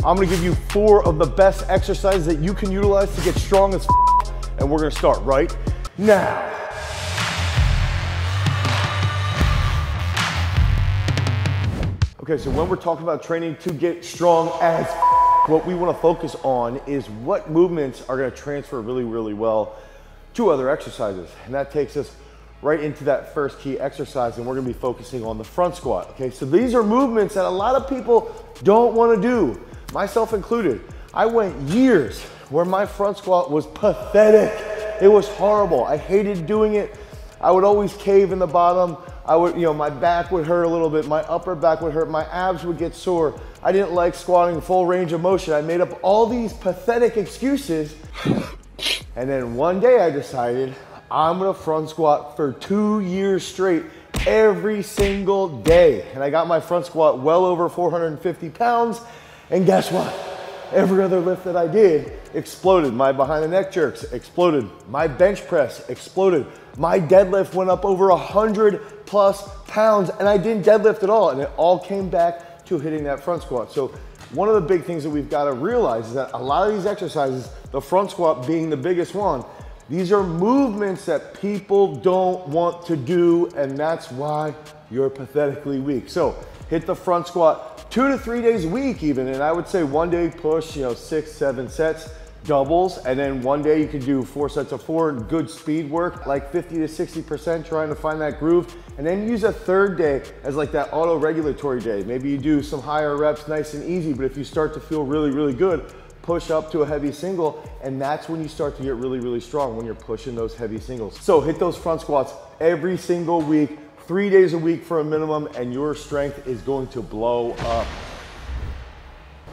I'm gonna give you 4 of the best exercises that you can utilize to get strong as and we're gonna start right now. Okay, so when we're talking about training to get strong as what we want to focus on is what movements are going to transfer really, really well to other exercises. And that takes us right into that first key exercise, and we're going to be focusing on the front squat. Okay, so these are movements that a lot of people don't want to do, myself included. I went years where my front squat was pathetic. It was horrible. I hated doing it. I would always cave in the bottom. I would, my back would hurt a little bit, my upper back would hurt, my abs would get sore. I didn't like squatting full range of motion. I made up all these pathetic excuses. And then one day I decided I'm gonna front squat for 2 years straight, every single day. And I got my front squat well over 450 pounds. And guess what? Every other lift that I did exploded. My behind the neck jerks exploded. My bench press exploded. My deadlift went up over 100+ pounds and I didn't deadlift at all. And it all came back to hitting that front squat. So one of the big things that we've got to realize is that a lot of these exercises, the front squat being the biggest one, these are movements that people don't want to do, and that's why you're pathetically weak. So hit the front squat 2 to 3 days a week even, and I would say one day push, 6, 7 sets, doubles, and then one day you can do 4 sets of 4, good speed work, like 50 to 60%, trying to find that groove, and then use a third day as like that auto-regulatory day. Maybe you do some higher reps, nice and easy, but if you start to feel really, really good, push up to a heavy single, and that's when you start to get really, really strong, when you're pushing those heavy singles. So hit those front squats every single week, 3 days a week for a minimum, and your strength is going to blow up.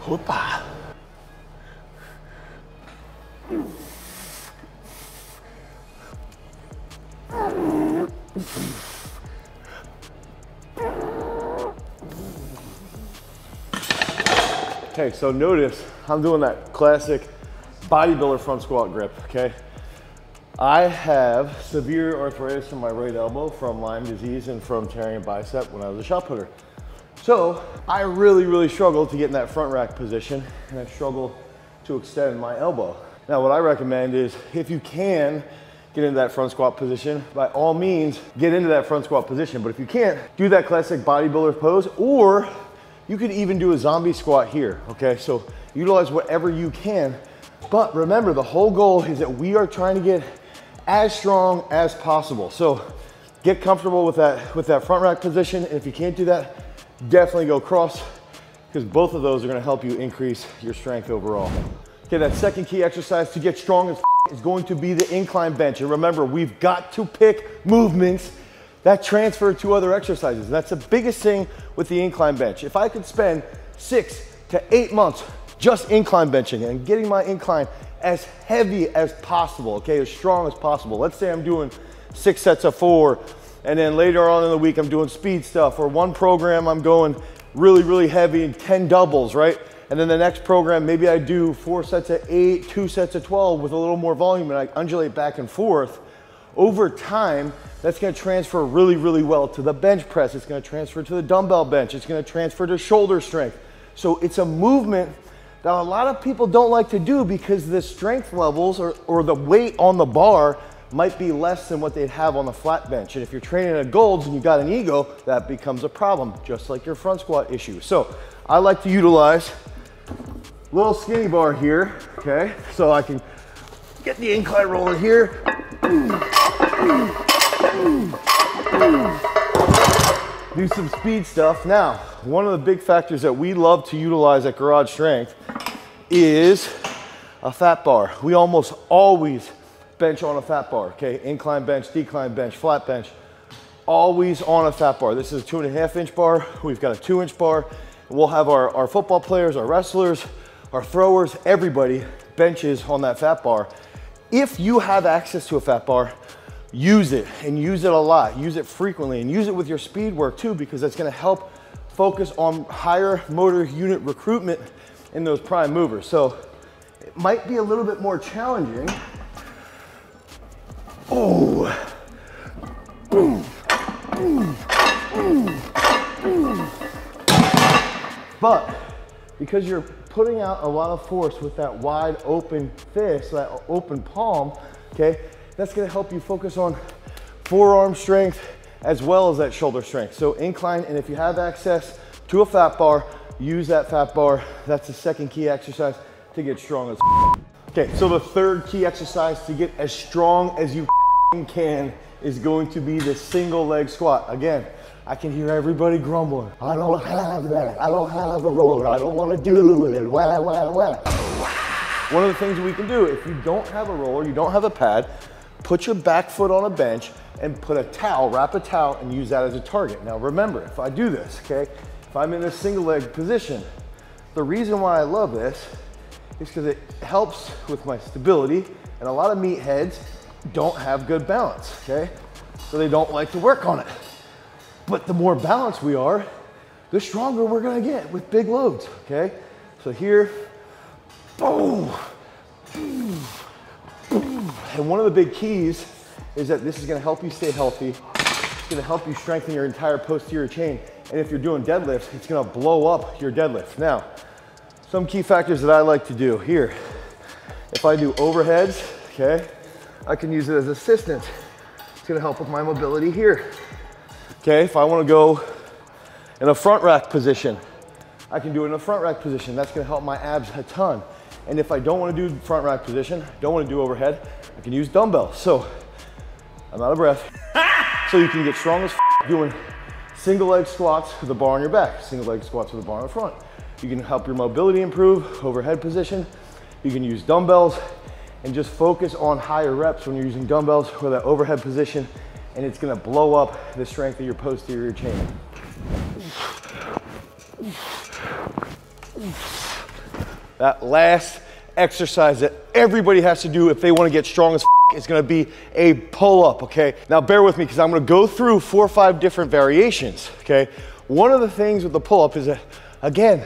Hoopa. Okay, so notice I'm doing that classic bodybuilder front squat grip, okay? I have severe arthritis in my right elbow from Lyme disease and from tearing a bicep when I was a shot putter. So I really, really struggle to get in that front rack position, and I struggle to extend my elbow. Now, what I recommend is if you can get into that front squat position, by all means, get into that front squat position. But if you can't, do that classic bodybuilder pose, or you could even do a zombie squat here, okay? So utilize whatever you can. But remember, the whole goal is that we are trying to get as strong as possible. So get comfortable with that front rack position. And if you can't do that, definitely go cross, because both of those are gonna help you increase your strength overall. Okay, that second key exercise to get strong as is going to be the incline bench. And remember, we've got to pick movements that transfer to other exercises. And that's the biggest thing with the incline bench. If I could spend 6 to 8 months just incline benching and getting my incline as heavy as possible, okay, as strong as possible. Let's say I'm doing 6 sets of 4, and then later on in the week I'm doing speed stuff, or one program I'm going really, really heavy and 10 doubles, right? And then the next program, maybe I do 4 sets of 8, 2 sets of 12 with a little more volume, and I undulate back and forth. Over time, that's gonna transfer really, really well to the bench press. It's gonna transfer to the dumbbell bench. It's gonna transfer to shoulder strength. So it's a movement that a lot of people don't like to do because the strength levels or the weight on the bar might be less than what they'd have on the flat bench. And if you're training at Golds and you got an ego, that becomes a problem, just like your front squat issue. So I like to utilize a little skinny bar here, okay? So I can get the incline rolling here. Do some speed stuff. Now, one of the big factors that we love to utilize at Garage Strength is a fat bar. We almost always bench on a fat bar, okay? Incline bench, decline bench, flat bench, always on a fat bar. This is a 2.5 inch bar. We've got a 2 inch bar. We'll have our football players, our wrestlers, our throwers, everybody benches on that fat bar. If you have access to a fat bar, use it, and use it a lot. Use it frequently, and use it with your speed work too, because that's gonna help focus on higher motor unit recruitment in those prime movers. So it might be a little bit more challenging. Oh. But because you're putting out a lot of force with that wide open fist, that open palm, okay? That's gonna help you focus on forearm strength as well as that shoulder strength. So incline, and if you have access to a fat bar, use that fat bar. That's the second key exercise to get strong as Okay, so the third key exercise to get as strong as you can is going to be the single leg squat. Again, I can hear everybody grumbling. I don't have that. I don't have a roller. I don't want to do it. One of the things we can do, if you don't have a roller, you don't have a pad, put your back foot on a bench and put a towel, wrap a towel and use that as a target. Now remember, if I do this, okay, if I'm in a single leg position, the reason why I love this is because it helps with my stability, and a lot of meatheads don't have good balance, okay? So they don't like to work on it. But the more balanced we are, the stronger we're gonna get with big loads, okay? So here, boom, boom, boom. And one of the big keys is that this is gonna help you stay healthy. It's gonna help you strengthen your entire posterior chain. And if you're doing deadlifts, it's gonna blow up your deadlift. Now, some key factors that I like to do here. If I do overheads, okay, I can use it as assistance. It's gonna help with my mobility here. Okay, if I wanna go in a front rack position, I can do it in a front rack position. That's gonna help my abs a ton. And if I don't wanna do front rack position, don't wanna do overhead, I can use dumbbells. So, I'm out of breath. So you can get strong as doing single leg squats with a bar on your back, single leg squats with a bar on the front. You can help your mobility improve, overhead position. You can use dumbbells and just focus on higher reps when you're using dumbbells or that overhead position, and it's gonna blow up the strength of your posterior chain. That last exercise that everybody has to do if they wanna get strong as is gonna be a pull-up, okay? Now bear with me because I'm gonna go through 4 or 5 different variations, okay? One of the things with the pull-up is that, again,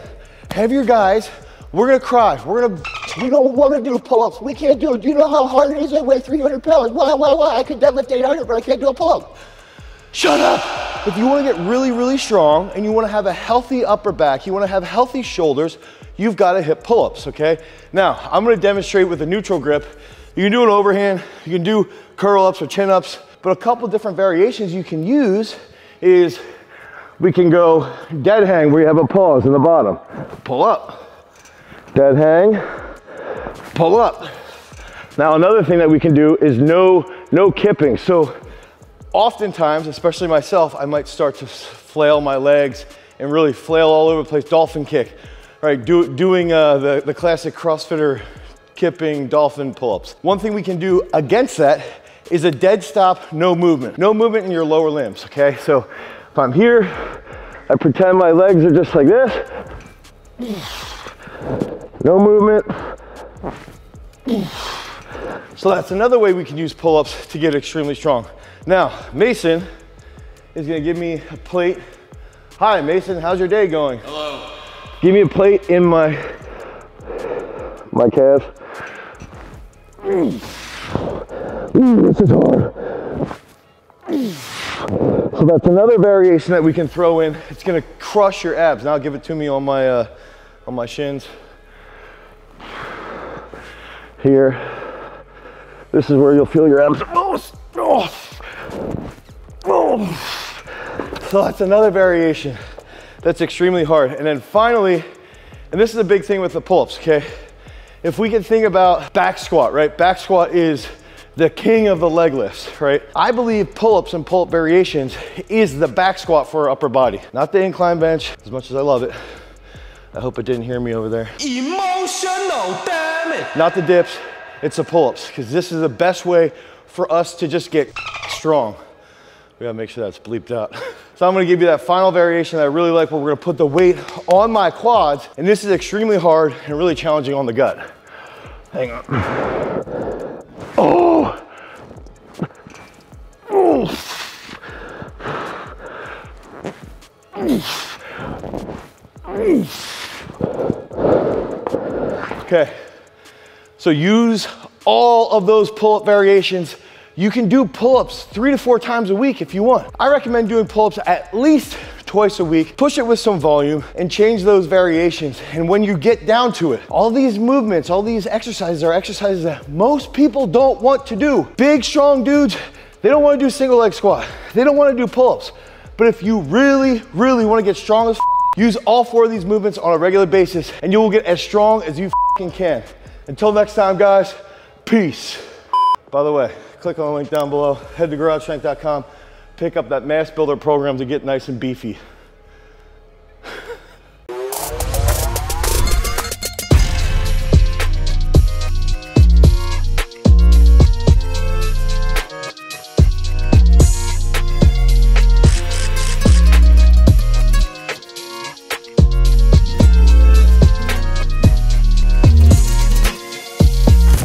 heavier guys, we're gonna cry, we don't wanna do pull-ups, we can't do it. Do you know how hard it is? I weigh 300 pounds, why? I can deadlift 800, but I can't do a pull-up. Shut up! If you wanna get really, really strong and you wanna have a healthy upper back, you wanna have healthy shoulders, you've gotta hit pull-ups, okay? Now, I'm gonna demonstrate with a neutral grip. You can do an overhand, you can do curl-ups or chin-ups, but a couple different variations you can use is we can go dead hang where you have a pause in the bottom. Pull up, dead hang, pull up. Now another thing that we can do is no kipping. So oftentimes, especially myself, I might start to flail my legs and really flail all over the place, dolphin kick. All right, doing the classic CrossFitter kipping dolphin pull-ups. One thing we can do against that is a dead stop, no movement. No movement in your lower limbs, okay? So if I'm here, I pretend my legs are just like this. No movement. So that's another way we can use pull-ups to get extremely strong. Now, Mason is gonna give me a plate. Hi, Mason, how's your day going? Hello. Give me a plate in my calves. This is hard. So that's another variation that we can throw in. It's gonna crush your abs. Now give it to me on my shins. Here. This is where you'll feel your abs. So that's another variation that's extremely hard. And then finally, and this is a big thing with the pull-ups, okay? If we can think about back squat, right? Back squat is the king of the leg lifts, right? I believe pull-ups and pull-up variations is the back squat for our upper body. Not the incline bench, as much as I love it. I hope it didn't hear me over there. Emotional damage. Not the dips, it's the pull-ups, because this is the best way for us to just get strong. We gotta make sure that's bleeped out. So I'm gonna give you that final variation that I really like, where we're gonna put the weight on my quads, and this is extremely hard and really challenging on the gut. Hang on. Oh! Okay, so use all of those pull-up variations. You can do pull-ups 3 to 4 times a week if you want. I recommend doing pull-ups at least twice a week, push it with some volume and change those variations. And when you get down to it, all these movements, all these exercises are exercises that most people don't want to do. Big, strong dudes, they don't want to do single leg squat. They don't want to do pull-ups. But if you really, really want to get strong as use all 4 of these movements on a regular basis and you will get as strong as you can. Until next time, guys, peace. By the way, click on the link down below, head to garagestrength.com, pick up that mass builder program to get nice and beefy.